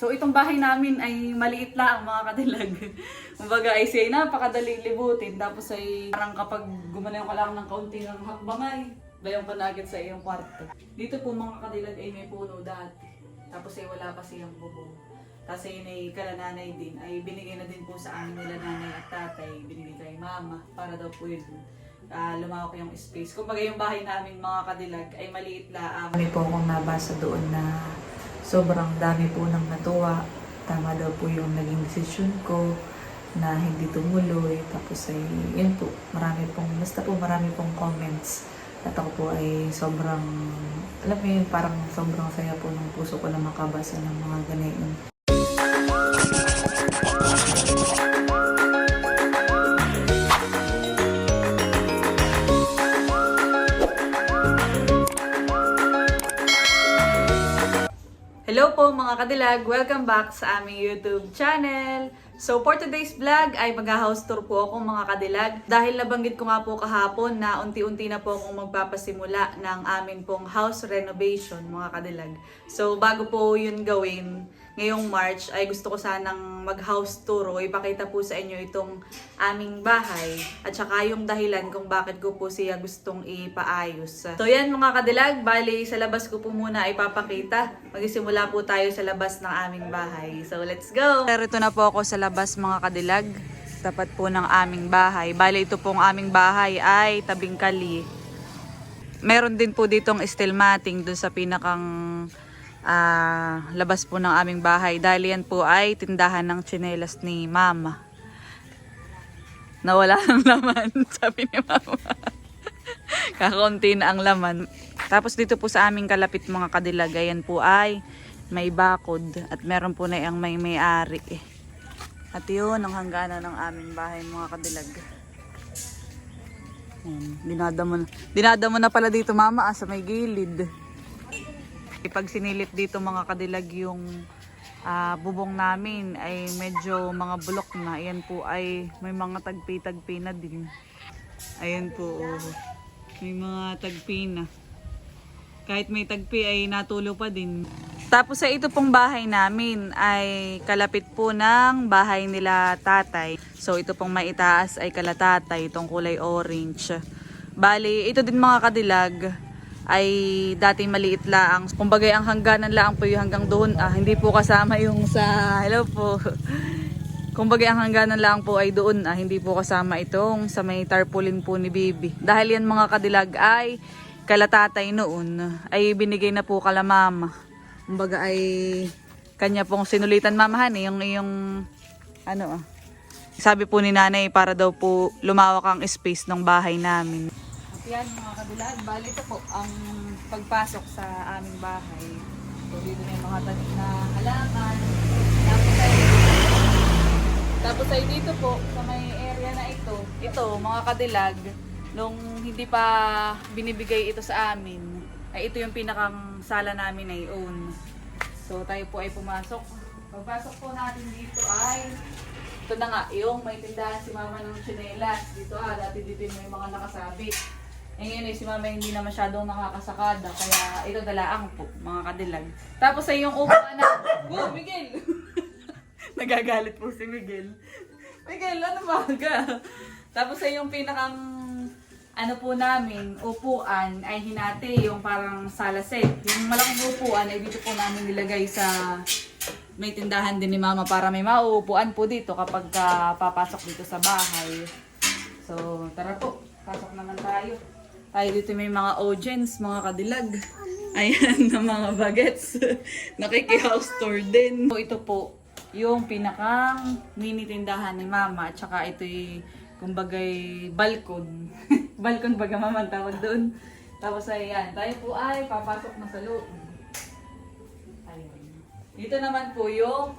So itong bahay namin ay maliit lang mga kadilag. Kumbaga ay siya napakadaling libutin. Tapos ay parang kapag gumalaw ka lang ng kaunti ng hakbangay, bayang ka na agad sa iyong kwarto. Dito po mga kadilag ay may puno dati. Tapos ay wala pa siyang bubong. Tapos ay kalananay din, ay binigay na din po sa amin nila nanay at tatay, binigay kay mama para daw po yun lumawak yung space. Kumbaga yung bahay namin mga kadilag ay maliit lang. May po akong nabasa doon na sobrang dami po ng natuwa. Tama daw po yung naging desisyon ko na hindi tumuloy. Tapos ay, yun po, marami pong comments. At ako po ay sobrang, alam mo yun, parang sobrang saya po ng puso ko na makabasa ng mga ganyan. Hello po mga kadilag! Welcome back sa aming YouTube channel! So for today's vlog ay mag-house tour po ako mga kadilag. Dahil nabanggit ko nga po kahapon na unti-unti na po akong magpapasimula ng amin pong house renovation mga kadilag. So bago po yun gawin, ngayong March ay gusto ko sanang mag-house tour o ipakita po sa inyo itong aming bahay at saka yung dahilan kung bakit ko po siya gustong ipaayos. So yan mga kadilag, bali sa labas ko po muna ipapakita. Magsisimula po tayo sa labas ng aming bahay. So let's go! Narito na po ako sa labas mga kadilag. Tapat po ng aming bahay. Bali ito pong aming bahay ay tabing kali. Meron din po ditong steel matting dun sa pinakang labas po ng aming bahay. Dahil yan po ay tindahan ng tsinelas ni mama. Nawala ng laman, sabi ni mama. Kakaunti na ang laman. Tapos dito po sa aming kalapit mga kadilag, ayan po ay may bakod at meron po na yung may-ari. At yun ang hangganan ng aming bahay mga kadilag. Dinadamo na pala dito mama sa may gilid. Pag sinilip dito mga kadilag yung bubong namin ay medyo mga bulok na. Ayan po ay may mga tagpi-tagpi na din. Ayan po, may mga tagpi na. Kahit may tagpi ay natulo pa din. Tapos sa ito pong bahay namin ay kalapit po ng bahay nila tatay. So ito pong may itaas ay kala tatay, itong kulay orange. Bali, ito din mga kadilag ay dati maliit lang. Kumbaga ang hangganan lang po yung hanggang doon. Hindi po kasama yung sa, hello po. Kumbaga ang hangganan lang po ay doon. Hindi po kasama itong sa may tarpaulin po ni Bibi. Dahil yan mga kadilag ay kalatatay noon ay binigay na po kala mama. Kumbaga ay kanya pong sinulitan mamahan yung ano sabi po ni nanay para daw po lumawak ang space ng bahay namin. At yan mga kadilag, bali ito po ang pagpasok sa aming bahay. So dito na yung mga tanim na halaman. Tapos ay dito po sa may area na ito mga kadilag, nung hindi pa binibigay ito sa amin, ay ito yung pinakang sala namin ay own. So tayo po ay pumasok. Pagpasok po natin dito ay, ito na nga, yung may tindahan si mama ng tsinelas. Dito dati dito yung mga nakasabit. Ngayon ay si mama hindi na masyadong nakakasakada, kaya ito dalaang po, mga kadilag. Tapos ay yung upuan na, Miguel! Nagagalit po si Miguel. Miguel, ano ba ka? Tapos ay yung pinakang ano po namin, upuan ay hinati yung parang sala set. Yung malaking upuan ay dito po namin nilagay sa may tindahan din ni mama para may mauupuan po dito kapag papasok dito sa bahay. So tara po, pasok naman tayo. Tayo dito may mga audience, mga kadilag. Ayan na mga bagets. Nakiki-house tour din. So ito po yung pinakang mini tindahan ni mama. At saka ito'y kumbagay balkon. Balkon baga mama tawag doon. Tapos ayan, tayo po ay papasok na sa loob. Ayun. Dito naman po yung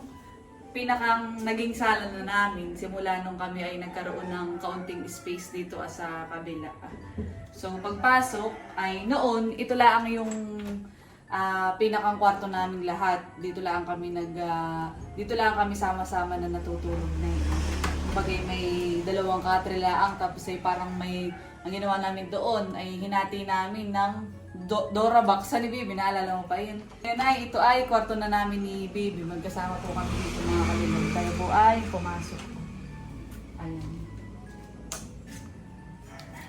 pinakang naging sala na namin simula nung kami ay nagkaroon ng kaunting space dito sa kabila. So pagpasok ay noon, ito lang yung pinakang kwarto namin lahat. Dito lang kami sama-sama na natutulog na yun. Bagay may dalawang katre laang, tapos ay parang may ang ginawa namin doon ay hinati namin ng Dora box sa ni Baby, naalala mo pa yun? Yan ay, ito ay kwarto na namin ni Baby. Magkasama po kami dito mga kadilag. Tayo po ay pumasok. Ayan.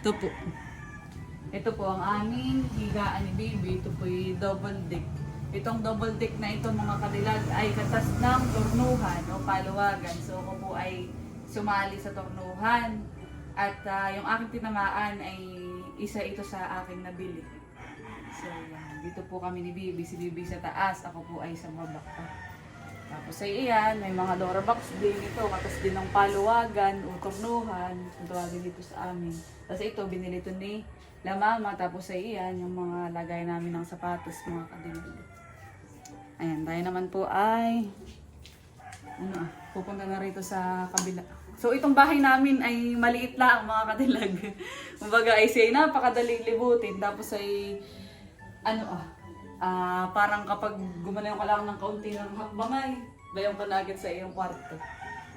Ito po. Ito po ang aming higaan ni Baby. Ito po yung double deck. Itong double deck na ito mga kadilag ay katas ng tornuhan o paluwagan. So ako po ay sumali sa tornuhan. At yung aking tinamaan ay isa ito sa aking nabili. So yan. Dito po kami ni Baby. Si Baby sa taas. Ako po ay sa baba. Tapos ay iyan. May mga Dora box din ito. Katas din ng paluwagan o tornuhan. Kung tawagin dito sa amin. Tapos ito binili ito ni La Mama. Tapos ay iyan. Yung mga lagay namin ng sapatos mga kadilag. Ayan, tayo naman po ay pupunta na rito sa kabila. So itong bahay namin ay maliit lang mga kadilag. Kumbaga ay siya napakadaling libutin. Tapos ay parang kapag gumalaw ka lang ng kaunti ng hakbangay, bayong ka na agad sa iyong kwarto.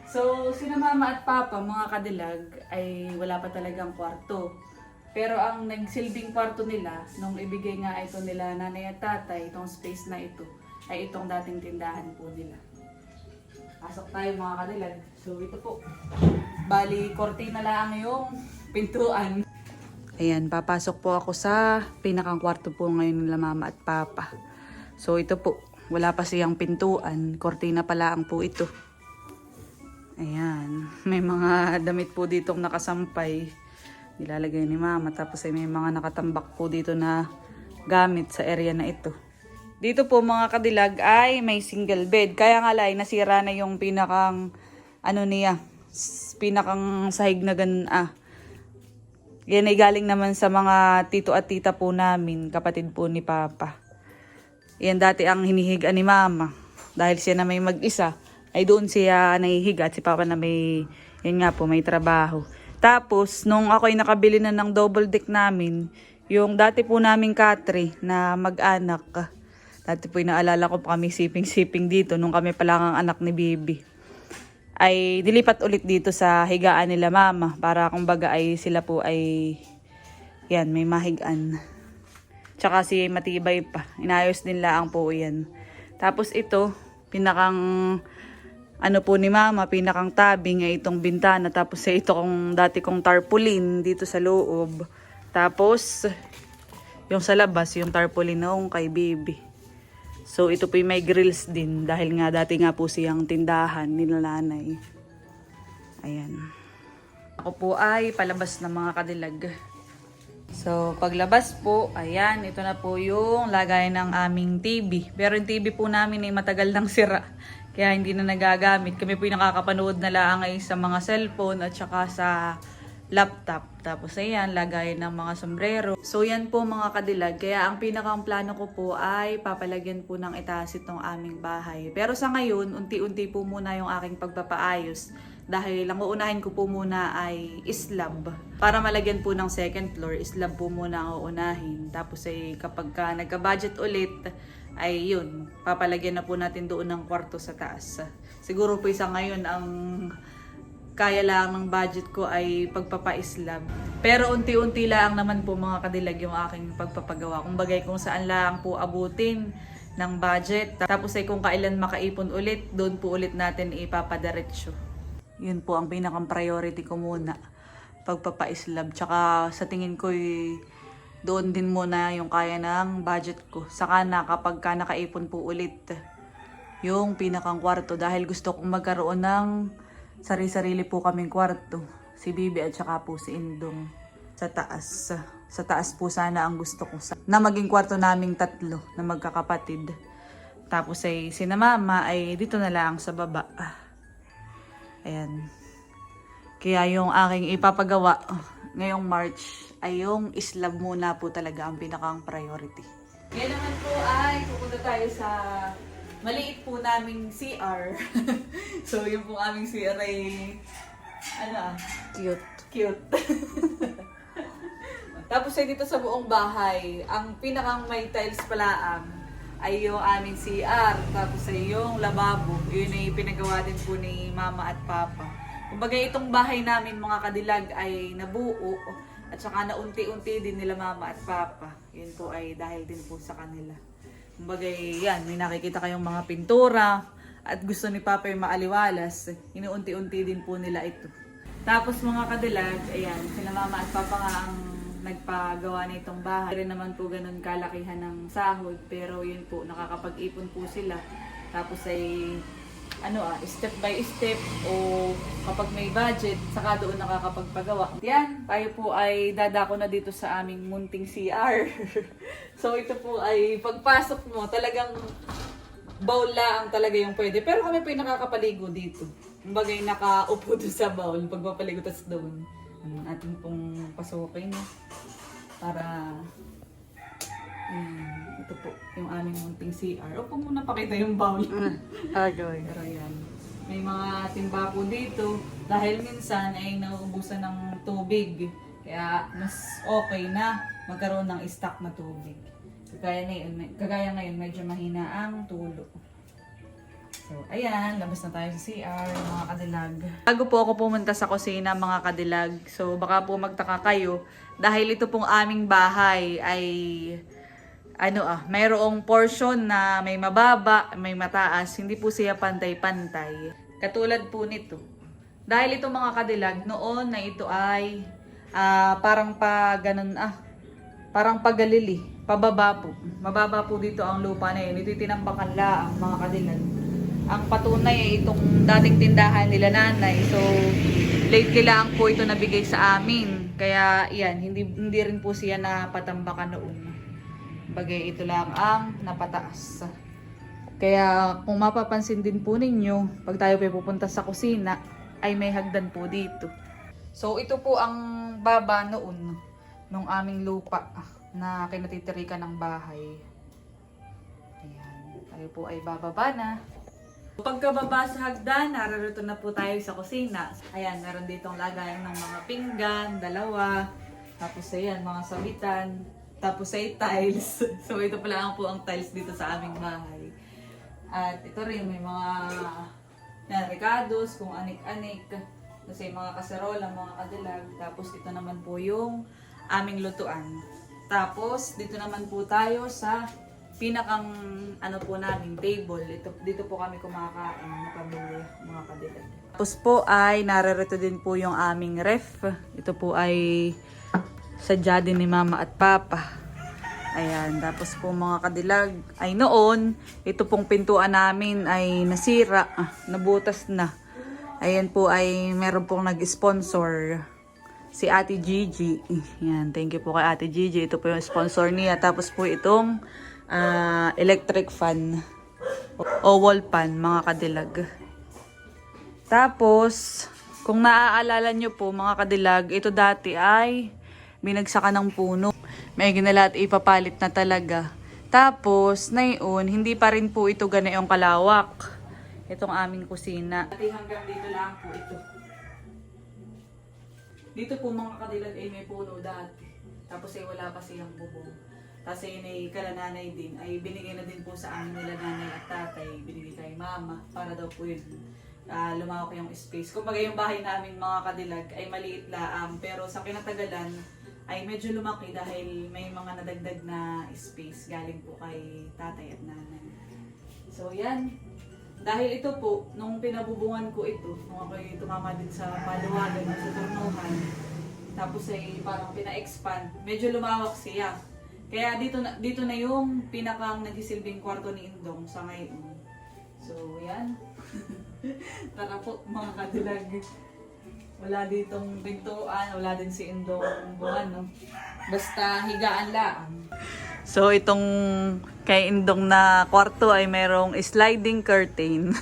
So sina Mama at Papa mga kadilag ay wala pa talagang kwarto. Pero ang nagsilbing kwarto nila, nung ibigay nga ito nila nanay at tatay, itong space na ito, ay itong dating tindahan po nila. Pasok tayo mga kadilag. So ito po. Bali, kortina lang yung pintuan. Ayan, papasok po ako sa pinakang kwarto po ngayon nila Mama at Papa. So ito po, wala pa siyang pintuan. Kortina pa lang po ito. Ayan, may mga damit po ditong nakasampay. Nilalagay ni Mama. Tapos ay may mga nakatambak po dito na gamit sa area na ito. Dito po mga kadilag ay may single bed. Kaya nga lang nasira na yung pinakang pinakang sahig na ganun. Yan ay galing naman sa mga tito at tita po namin, kapatid po ni Papa. Yan dati ang hinihiga ni Mama. Dahil siya na may mag-isa, ay doon siya nahihiga at si Papa na may, yan nga po, may trabaho. Tapos, nung ako ay nakabili na ng double deck namin, yung dati po naming Katri na mag-anak, dati po inaalala ko pa kami siping-siping dito nung kami pa lang ang anak ni Baby. Ay dilipat ulit dito sa higaan nila Mama para kumbaga ay sila po ay yan may mahigaan. Tsaka si matibay pa. Inayos din laang po yan. Tapos ito pinakang po ni Mama, pinakang tabing ay itong bintana. Tapos ito kong dati kong tarpaulin dito sa loob. Tapos yung sa labas yung tarpaulin noong kay Baby. So ito po may grills din dahil nga dati nga po siyang tindahan ni nanay. Ayan. Ako po ay palabas ng mga kadilag. So paglabas po, ayan, ito na po yung lagay ng aming TV. Pero yung TV po namin ay matagal nang sira. Kaya hindi na nagagamit. Kami po yung nakakapanood na lang ay sa mga cellphone at saka sa laptop. Tapos ayan, lagay ng mga sombrero. So yan po mga kadilag. Kaya ang pinakang plano ko po ay papalagyan po ng itaas itong aming bahay. Pero sa ngayon, unti-unti po muna yung aking pagpapaayos. Dahil ang uunahin ko po muna ay slab. Para malagyan po ng second floor, slab po muna ang uunahin. Tapos ay kapag ka nagka-budget ulit, ay yun, papalagyan na po natin doon ng kwarto sa taas. Siguro po isa ngayon ang kaya lang ng budget ko ay pagpapa-slab. Pero unti-unti lang naman po mga kadilag yung aking pagpapagawa. Kung bagay kung saan lang po abutin ng budget. Tapos ay kung kailan makaipon ulit, doon po ulit natin ipapadiretso. Yun po ang pinakang priority ko muna. Pagpapa-slab. Tsaka sa tingin ko doon din muna yung kaya ng budget ko. Saka na kapag ka nakaipon po ulit yung pinakang kwarto. Dahil gusto kong magkaroon ng sarili-sarili po kaming kwarto. Si Bibi at saka po si Indong sa taas. Sa taas po sana ang gusto ko. Na maging kwarto naming tatlo na magkakapatid. Tapos ay si Mama ay dito na lang sa baba. Ayan. Kaya yung aking ipapagawa ngayong March ay yung slab muna po talaga ang pinakang priority. Ngayon naman po ay pupunta tayo sa maliit po naming CR. So, yung po aming CR ay, cute. Tapos ay dito sa buong bahay, ang pinakang may tiles pala ay yung aming CR. Tapos ay yung lababo. Yun ay pinagawa din po ni Mama at Papa. Kumbaga itong bahay namin mga kadilag ay nabuo. At saka na unti-unti din nila Mama at Papa. Yun po ay dahil din po sa kanila. Kumbaga yan, may nakikita kayong mga pintura at gusto ni Papa yung maaliwalas. Inuunti-unti din po nila ito. Tapos mga kadilag, ayan, sila Mama at Papa nga ang nagpagawa na itong bahay. Rin naman po ganun kalakihan ng sahod, pero yun po, nakakapag-ipon po sila. Tapos ay, step by step o kapag may budget, saka doon nakakapagpagawa. Yan, tayo po ay dadako na dito sa aming munting CR. So ito po ay pagpasok mo, talagang bowl lang talaga yung pwede. Pero kami po yung nakakapaligo dito. Kumbagay nakaupo doon sa bowl, pagpapaligo tas doon. Atin pong pasukin para ito po yung aming munting CR. Opo muna pakita yung bowl. Agay. Pero yan. May mga timba po dito dahil minsan ay nauubusan ng tubig. Kaya mas okay na magkaroon ng stock na tubig. Kagaya ngayon medyo mahina ang tulo. So, ayan, labas na tayo sa CR, mga kadilag. Bago po ako pumunta sa kusina, mga kadilag, so baka po magtaka kayo, dahil ito pong aming bahay ay, mayroong portion na may mababa, may mataas, hindi po siya pantay-pantay. Katulad po nito. Dahil ito mga kadilag, noon na ito ay parang pagalili, pababa po. Mababa po dito ang lupa na yun. Ito tinambakan lang, mga kadilag. Ang patunay ay itong dating tindahan nila nanay. So, lately lang po ito nabigay sa amin. Kaya, yan, hindi rin po siya napatambakan noon. Bagay, ito lang ang napataas. Kaya, kung mapapansin din po ninyo, pag tayo pupunta sa kusina, ay may hagdan po dito. So, ito po ang baba noon, nung aming lupa na kinatitirikan ng bahay. Ayan, tayo po ay bababa na. Pagkababa sa hagdan, nararito na po tayo sa kusina. Ayan, meron ditong lagayan ng mga pinggan, dalawa. Tapos ayan, mga sabitan. Tapos ay tiles. So ito pala po ang tiles dito sa aming bahay. At ito rin, may mga recados, kung anik-anik. Kasi mga kaserola, mga kadilag. Tapos ito naman po yung aming lutuan. Tapos dito naman po tayo sa pinakang po namin table. Dito po kami kumakain ng pamilya, mga kadilag. Tapos po ay nararito din po yung aming ref. Ito po ay sadya din ni Mama at Papa. Ayan, tapos po mga kadilag, ay noon, ito pong pintuan namin ay nasira, nabutas na. Ayan po ay meron pong nag-sponsor. Si Ate Gigi. Ayan, thank you po kay Ate Gigi. Ito po yung sponsor niya. Tapos po itong electric fan o wall fan, mga kadilag. Tapos, kung naaalala nyo po mga kadilag, ito dati ay binagsakan ng puno. May ginala at ipapalit na talaga. Tapos, ngayon, hindi pa rin po ito ganayong kalawak. Itong aming kusina. At hanggang dito lang po ito. Dito po mga kadilag ay may puno dati. Tapos ay wala pa siyang bubong. Tapos ay kalananay din, ay binigay na din po sa amin nila nanay at tatay, binigay kay Mama, para daw po yun lumawak yung space. Kumbaga yung bahay namin mga kadilag ay maliit laang, pero sa kinatagalan ay medyo lumaki dahil may mga nadagdag na space galing po kay tatay at nanay. So yan, dahil ito po, nung pinabubungan ko ito, nung ako ay tumama din sa paluwagan at sa turnuhan, tapos ay parang pina-expand, medyo lumawak siya. Kaya dito na yung pinakang nagsisilbing kwarto ni Indong sa ngayon. So, yan. Tara po, mga kadilag. Wala ditong pintuan, wala din si Indong buwan, no? Basta higaan lang. So, itong kay Indong na kwarto ay merong sliding curtain.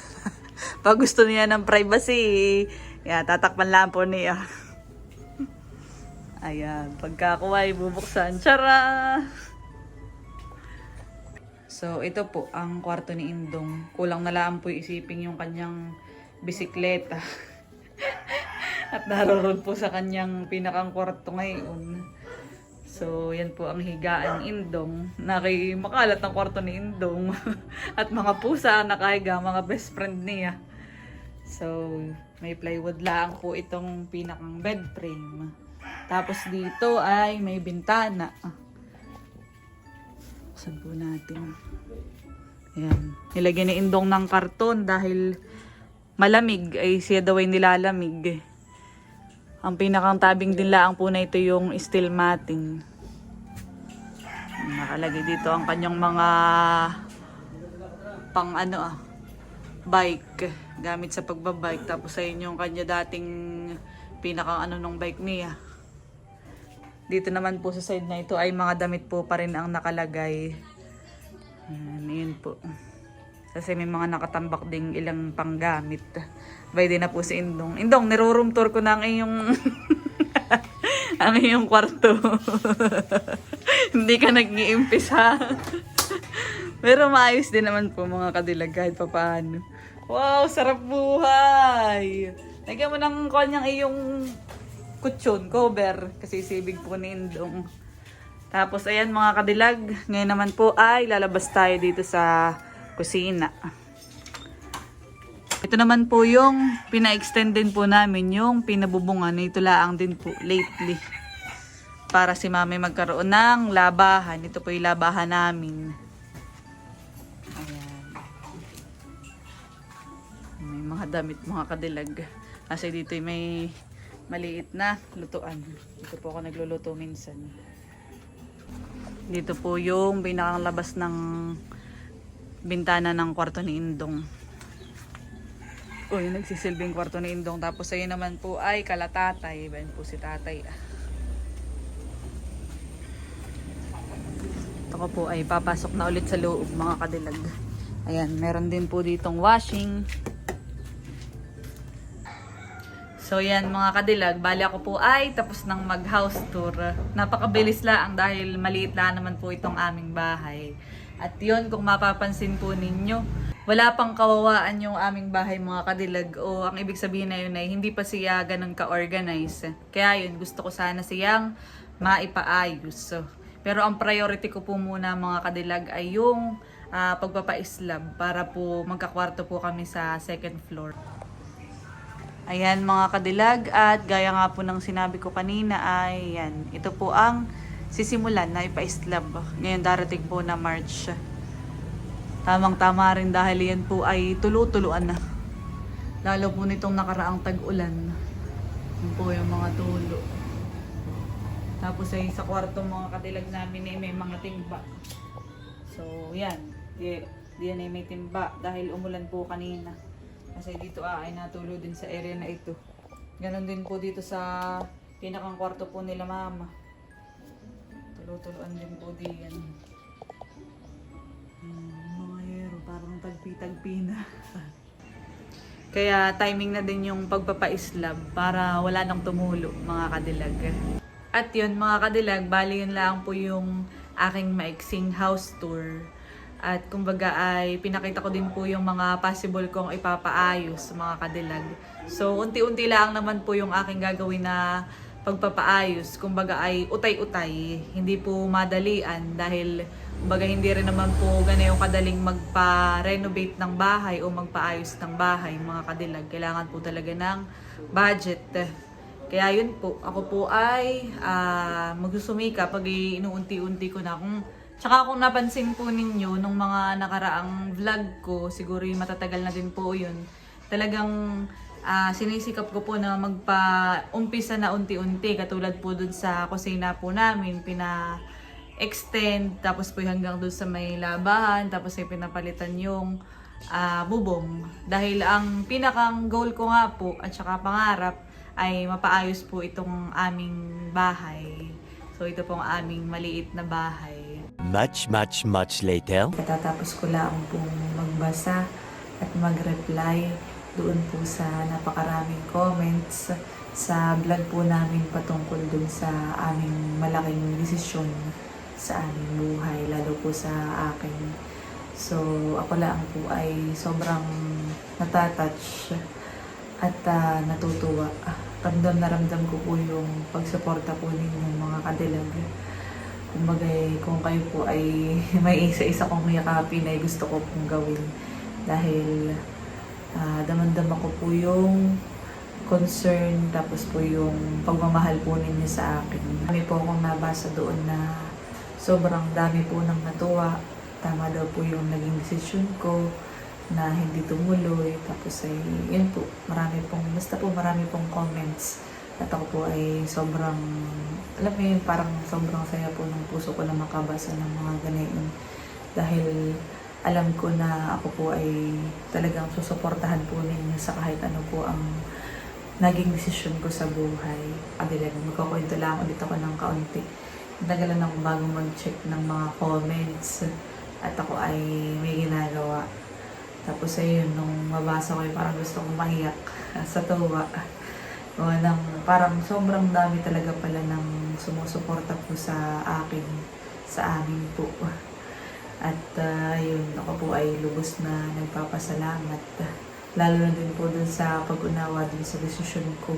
Pag gusto niya ng privacy, tatakpan lang po niya. Ayan, pagkakuha ay bubuksan. Tara! So, ito po ang kwarto ni Indong. Kulang na lang po isipin yung kanyang bisikleta. At naroon po sa kanyang pinakang kwarto ngayon. So, yan po ang higaan ni Indong. Makalat ng kwarto ni Indong. At mga pusa nakahiga, mga best friend niya. So, may plywood lang po itong pinakang bed frame. Tapos dito ay may bintana. Buksan po natin. Ayan. Nilagyan ni Indong ng karton dahil malamig. Ay siya daw ay nilalamig. Ang pinakang tabing din laang po na ito yung steel matting. Nakalagay dito ang kanyang mga pang bike. Gamit sa pagbabike. Tapos ayun yung kanya dating pinakang nung bike niya. Dito naman po sa side na ito ay mga damit po pa rin ang nakalagay. Ayan po. Kasi may mga nakatambak ding ilang panggamit. Bay din na po si Indong. Indong, niro-room tour ko na ang iyong ang iyong kwarto. Hindi ka nag-iimpisa. Pero maayos din naman po mga kadilag kahit pa paano. Wow, sarap buhay! Lagyan mo ng kanyang iyong kutsyon, cover. Kasi sibig po ni Indong. Tapos ayan mga kadilag, ngayon naman po ay lalabas tayo dito sa kusina. Ito naman po yung pina-extend din po namin yung pinabubungan. Ito laang din po lately. Para si mami magkaroon ng labahan. Ito po yung labahan namin. Ayan. May mga damit mga kadilag. Kasi dito may maliit na lutuan. Dito po ako nagluluto minsan. Dito po yung pinakang labas ng bintana ng kwarto ni Indong. Yung nagsisilbing kwarto ni Indong. Tapos ayun naman po ay kala tatay. Bayan po si tatay. Ito ko po ay papasok na ulit sa loob mga kadilag. Ayan, meron din po ditong washing. So yan mga kadilag, bali ako po ay tapos ng mag house tour. Napakabilis lang dahil maliit lang naman po itong aming bahay. At yun, kung mapapansin po ninyo, wala pang kawawaan yung aming bahay mga kadilag. O ang ibig sabihin na yun ay hindi pa siya ganun ka-organize. Kaya yun, gusto ko sana siyang maipaayos. So, pero ang priority ko po muna mga kadilag ay yung pagpapa-slab para po magkakwarto po kami sa second floor. Ayan mga kadilag, at gaya nga po ng sinabi ko kanina ay yan, ito po ang sisimulan na ipa-slab. Ngayon darating po na March. Tamang-tama rin dahil yan po ay tulo-tuluan na. Lalo po nitong nakaraang tag-ulan. Yan po yung mga tulo. Tapos ay sa kwarto mga kadilag namin ay may mga timba. So yan, diyan ay may timba dahil umulan po kanina. Kasi dito ay natulo din sa area na ito. Ganon din po dito sa pinakang kwarto po nila mama. Tulo-tuluan din po diyan. Mga hero, parang tagpi-tagpi na. Kaya timing na din yung pagpapa-slab para wala nang tumulo mga kadilag. At yun mga kadilag, bali yun lang po yung aking maiksing house tour. At kumbaga ay pinakita ko din po yung mga possible kong ipapaayos mga kadilag. So unti-unti lang naman po yung aking gagawin na pagpapaayos. Kumbaga ay utay-utay, hindi po madalian dahil kumbaga hindi rin naman po ganun yung kadaling magpa-renovate ng bahay o magpaayos ng bahay mga kadilag. Kailangan po talaga ng budget. Kaya yun po, ako po ay magsusumika pag inuunti-unti ko na. Tsaka kung napansin po ninyo nung mga nakaraang vlog ko, siguro yung matatagal na din po yun. Talagang sinisikap ko po na magpa-umpisa na unti-unti. Katulad po dun sa kusina po namin, pina-extend, tapos po hanggang dun sa may labahan, tapos ay pinapalitan yung bubong. Dahil ang pinakang goal ko nga po, at saka pangarap, ay mapaayos po itong aming bahay. So ito pong aming maliit na bahay. Much later. Katatapos ko lang pong magbasa at mag-reply doon po sa napakaraming comments sa vlog po namin patungkol dun sa aming malaking desisyon sa aming buhay, lalo po sa akin. So ako lang po ay sobrang natatouch at natutuwa. Ramdam na ramdam ko po yung pagsuporta po ninyo mga kadilag. Kumbaga kung kayo po ay may isa-isa kong yakapin ay gusto ko pong gawin. Dahil damang-dama ko po yung concern, tapos po yung pagmamahal po ninyo sa akin. Kami po akong nabasa doon na sobrang dami po ng natuwa. Tama daw po yung naging desisyon ko na hindi tumuloy. Tapos ay, yun po, marami pong comments. At ako po ay sobrang, alam mo yun, parang sobrang saya po ng puso ko na makabasa ng mga ganyan. Dahil alam ko na ako po ay talagang susuportahan po ninyo sa kahit ano po ang naging desisyon ko sa buhay. Adilan, magkakwento lang ulit ako ng kaunti. Nagalan ako bago mag-check ng mga comments at ako ay may ginagawa. Tapos ayun, nung mabasa ko ay parang gusto kong mahiyak sa tuwa. O, parang sobrang dami talaga pala ng sumusuporta po sa akin, sa amin po. At yun, ako po ay lubos na nagpapasalamat. Lalo na din po dun sa pag-unawa dun sa desisyon ko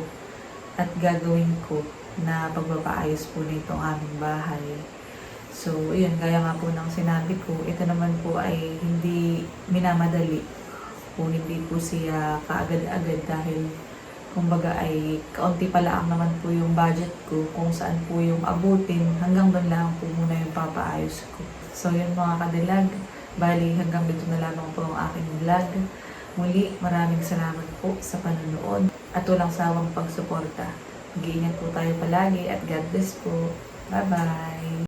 at gagawin ko na pagpapaayos po nitong aming bahay. So, yun, gaya nga po ng sinabi ko, ito naman po ay hindi minamadali. Kung hindi po siya kaagad-agad dahil kumbaga ay kaunti pala ang naman po yung budget ko kung saan po yung abutin. Hanggang doon lang po muna yung papaayos ko. So, yun mga kadilag. Bali, hanggang dito na lamang po ang aking vlog. Muli, maraming salamat po sa panonood at walang sawang pagsuporta. Mag-iingat po tayo palagi at God bless po. Bye-bye!